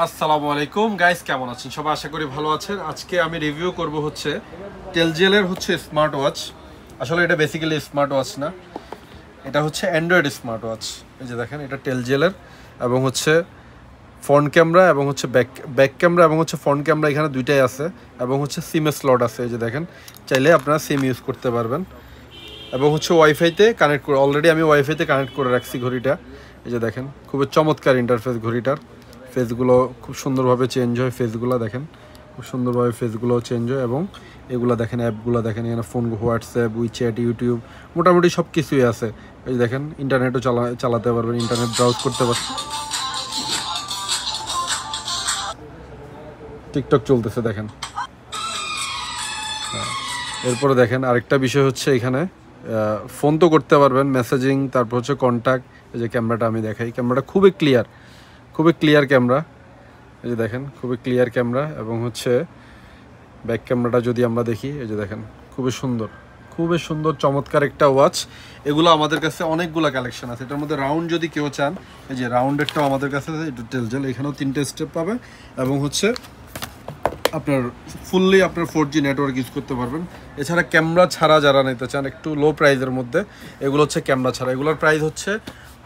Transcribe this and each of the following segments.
আসসালামু আলাইকুম গাইস, কেমন আছেন সবাই? আশা করি ভালো আছেন। আজকে আমি রিভিউ করব হচ্ছে টেলজেলের হচ্ছে স্মার্ট ওয়াচ। আসলে এটা বেসিক্যালি স্মার্ট ওয়াচ না, এটা হচ্ছে অ্যান্ড্রয়েড স্মার্ট ওয়াচ। এই যে দেখেন, এটা টেলজেলের এবং হচ্ছে ফ্রন্ট ক্যামেরা এবং হচ্ছে ব্যাক ক্যামেরা এবং হচ্ছে ফ্রন্ট ক্যামেরা এখানে দুইটাই আছে এবং হচ্ছে সিমের স্লট আছে। এই যে দেখেন, চাইলে আপনারা সিম ইউজ করতে পারবেন এবং হচ্ছে ওয়াইফাইতে কানেক্ট করে, অলরেডি আমি ওয়াইফাইতে কানেক্ট করে রাখছি ঘড়িটা। এই যে দেখেন, খুবই চমৎকার ইন্টারফেস ঘড়িটার। ফেসগুলো খুব সুন্দরভাবে চেঞ্জ হয়, ফেসগুলো দেখেন খুব সুন্দরভাবে ফেসগুলো চেঞ্জ হয় এবং এগুলো দেখেন, অ্যাপগুলো দেখেন, এখানে ফোন, হোয়াটসঅ্যাপ, উইচ্যাট, ইউটিউব, মোটামুটি সব কিছুই আছে। এই যে দেখেন, ইন্টারনেটও চালাতে পারবেন, ইন্টারনেট ব্রাউজ করতে পারবেন, টিকটক চলতেছে দেখেন। এরপরে দেখেন আরেকটা বিষয় হচ্ছে এখানে ফোন তো করতে পারবেন, মেসেজিং, তারপর হচ্ছে কন্ট্যাক্ট। এই যে ক্যামেরাটা আমি দেখাই, ক্যামেরাটা খুবই ক্লিয়ার ক্যামেরা। এই যে দেখেন, খুবই ক্লিয়ার ক্যামেরা এবং হচ্ছে ব্যাক ক্যামেরাটা যদি আমরা দেখি, এই যে দেখেন, খুবই সুন্দর চমৎকার একটা ওয়াচ। এগুলো আমাদের কাছে অনেকগুলো কালেকশন আছে। এটার মধ্যে রাউন্ড যদি কেউ চান, এই যে রাউন্ডেরটাও আমাদের কাছে আছে, একটু টেলজেল, এখানেও 3টে স্টেপ পাবে এবং হচ্ছে আপনার ফুললি আপনার 4G নেটওয়ার্ক ইউজ করতে পারবেন। এছাড়া ক্যামেরা ছাড়া যারা নিতে চান একটু লো প্রাইসের মধ্যে, এগুলো হচ্ছে ক্যামেরা ছাড়া। এগুলোর প্রাইস হচ্ছে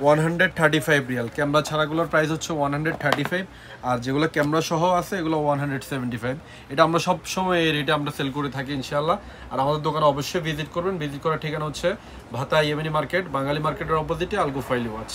135 রিয়াল। ক্যামেরা ছাড়াগুলোর প্রাইস হচ্ছে 135, আর যেগুলো ক্যামেরা সহ আছে এগুলো 175। এটা আমরা সব সময় এই রেটে আমরা সেল করে থাকি ইনশাআল্লাহ। আর আমাদের দোকানে অবশ্যই ভিজিট করবেন। ভিজিট করার ঠিকানা হচ্ছে ভাতা ইয়েমেনি মার্কেট, বাঙালি মার্কেটের অপোজিটে আলগোফাইলি ওয়াচ।